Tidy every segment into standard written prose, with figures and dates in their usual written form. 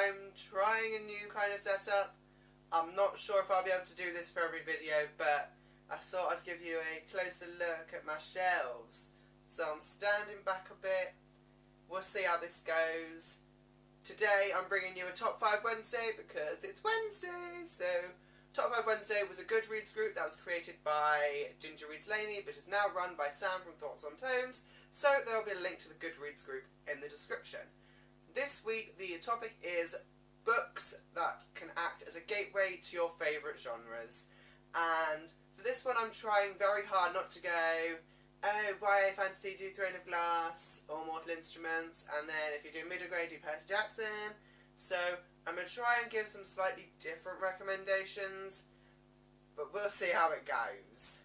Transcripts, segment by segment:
I'm trying a new kind of setup. I'm not sure if I'll be able to do this for every video, but I thought I'd give you a closer look at my shelves. So I'm standing back a bit. We'll see how this goes. Today I'm bringing you a Top 5 Wednesday because it's Wednesday. So Top 5 Wednesday was a Goodreads group that was created by Ginger Reads Laney, but is now run by Sam from Thoughts on Tomes. So there will be a link to the Goodreads group in the description. This week the topic is books that can act as a gateway to your favourite genres. And for this one I'm trying very hard not to go, oh, YA fantasy, do Throne of Glass or Mortal Instruments, and then if you do middle grade, do Percy Jackson. So I'm going to try and give some slightly different recommendations, but we'll see how it goes.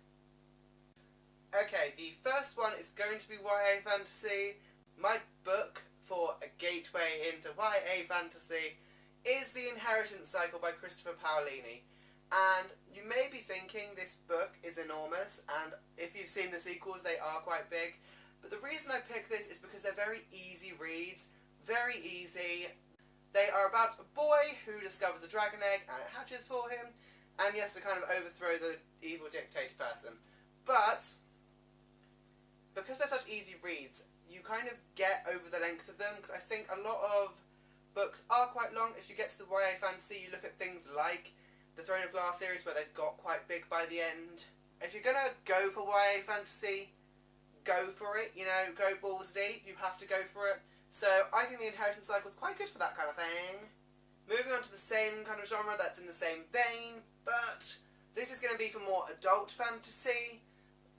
Okay, the first one is going to be YA fantasy. My book for a gateway into YA fantasy is The Inheritance Cycle by Christopher Paolini. And you may be thinking this book is enormous, and if you've seen the sequels they are quite big, but the reason I picked this is because they're very easy reads, very easy. They are about a boy who discovers a dragon egg and it hatches for him, and he has to kind of overthrow the evil dictator person. But because they're such easy reads, you kind of get over the length of them, because I think a lot of books are quite long. If you get to the YA fantasy, you look at things like the Throne of Glass series where they've got quite big by the end. If you're going to go for YA fantasy, go for it, you know, go balls deep, you have to go for it. So I think The Inheritance Cycle is quite good for that kind of thing. Moving on to the same kind of genre that's in the same vein, but this is going to be for more adult fantasy.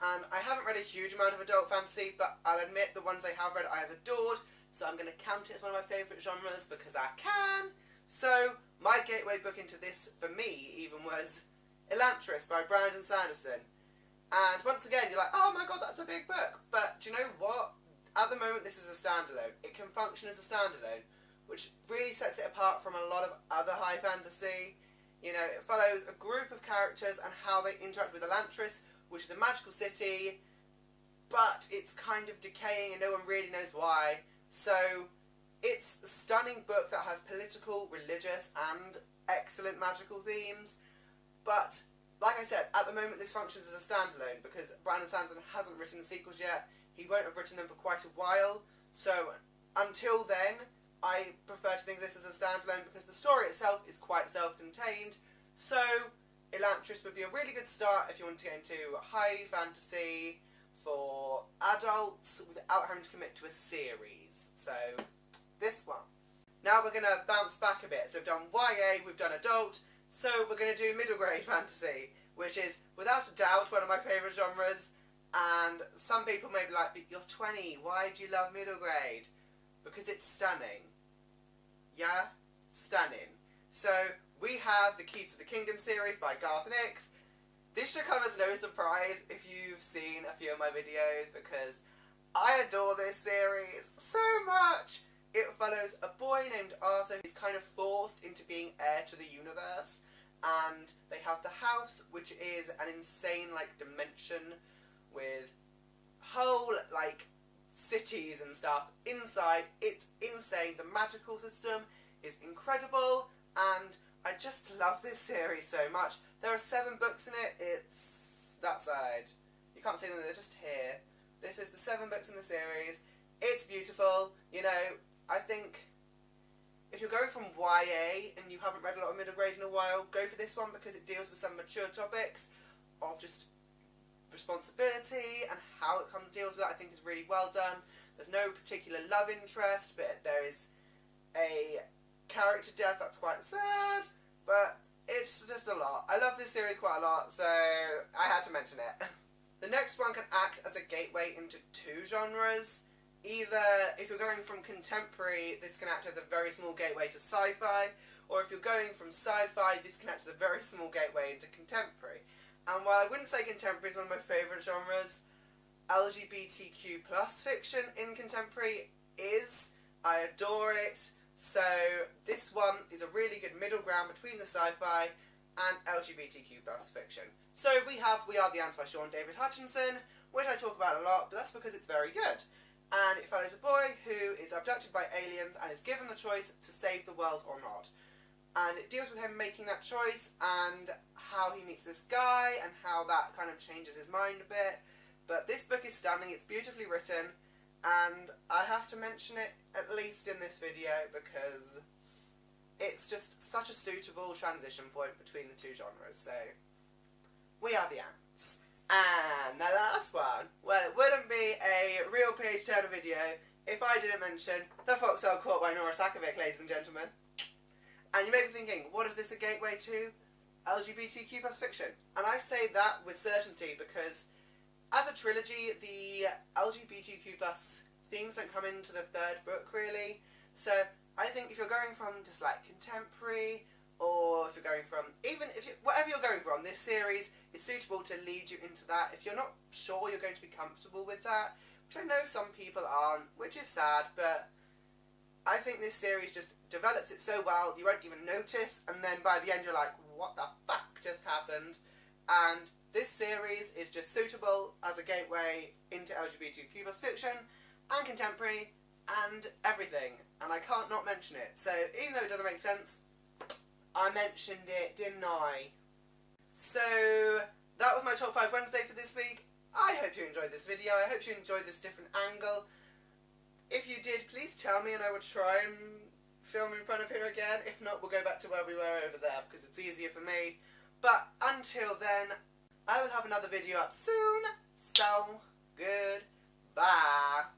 And I haven't read a huge amount of adult fantasy, but I'll admit the ones I have read I have adored, so I'm going to count it as one of my favourite genres because I can. So my gateway book into this, for me, even was Elantris by Brandon Sanderson. And once again, you're like, oh my god, that's a big book. But do you know what? At the moment, this is a standalone. It can function as a standalone, which really sets it apart from a lot of other high fantasy. You know, it follows a group of characters and how they interact with Elantris, which is a magical city, but it's kind of decaying and no one really knows why. So it's a stunning book that has political, religious and excellent magical themes. But like I said, at the moment this functions as a standalone because Brandon Sanderson hasn't written the sequels yet. He won't have written them for quite a while. So until then, I prefer to think of this as a standalone because the story itself is quite self-contained. So Elantris would be a really good start if you want to get into high fantasy for adults without having to commit to a series. So this one. Now we're going to bounce back a bit. So we've done YA, we've done adult, so we're going to do middle grade fantasy, which is without a doubt one of my favourite genres. And some people may be like, but you're 20, why do you love middle grade? Because it's stunning. Yeah? Stunning. So we have the Keys to the Kingdom series by Garth Nix. This should come as no surprise if you've seen a few of my videos because I adore this series so much. It follows a boy named Arthur who's kind of forced into being heir to the universe, and they have the house, which is an insane dimension with whole cities and stuff inside. It's insane. The magical system is incredible, and I just love this series so much. There are 7 books in it. It's that side. You can't see them, they're just here. This is the 7 books in the series. It's beautiful. You know, I think if you're going from YA and you haven't read a lot of middle grade in a while, go for this one because it deals with some mature topics of just responsibility and how it deals with that. I think is really well done. There's no particular love interest, but there is a character death that's quite sad, but it's just a lot. I love this series quite a lot, so I had to mention it. The next one can act as a gateway into 2 genres. Either, if you're going from contemporary, this can act as a very small gateway to sci-fi, or if you're going from sci-fi, this can act as a very small gateway into contemporary. And while I wouldn't say contemporary is one of my favourite genres, LGBTQ plus fiction in contemporary is. I adore it. So this one is a really good middle ground between the sci-fi and LGBTQ plus fiction. So we have We Are the Ants by Sean David Hutchinson, which I talk about a lot, but that's because it's very good. and it follows a boy who is abducted by aliens and is given the choice to save the world or not. And it deals with him making that choice and how he meets this guy and how that kind of changes his mind a bit. But this book is stunning, it's beautifully written, and I have to mention it at least in this video because it's just such a suitable transition point between the two genres. So, we are the ants. And the last one, well, it wouldn't be a real page turner video if I didn't mention The Foxhole Court by Nora Sakavic, ladies and gentlemen. And you may be thinking, what is this a gateway to? LGBTQ plus fiction. And I say that with certainty because as a trilogy, the LGBTQ plus themes don't come into the third book really. So I think if you're going from just like contemporary, or if you're going from, whatever you're going from, this series is suitable to lead you into that. If you're not sure you're going to be comfortable with that, which I know some people aren't, which is sad, but I think this series just develops it so well, you won't even notice, and then by the end you're like, what the fuck just happened? And this series is just suitable as a gateway into LGBTQ plus fiction, and contemporary, and everything. And I can't not mention it. So, even though it doesn't make sense, I mentioned it, didn't I? So, that was my Top 5 Wednesday for this week. I hope you enjoyed this video. I hope you enjoyed this different angle. If you did, please tell me and I will try and film in front of here again. If not, we'll go back to where we were over there because it's easier for me. But until then, I will have another video up soon. So, goodbye.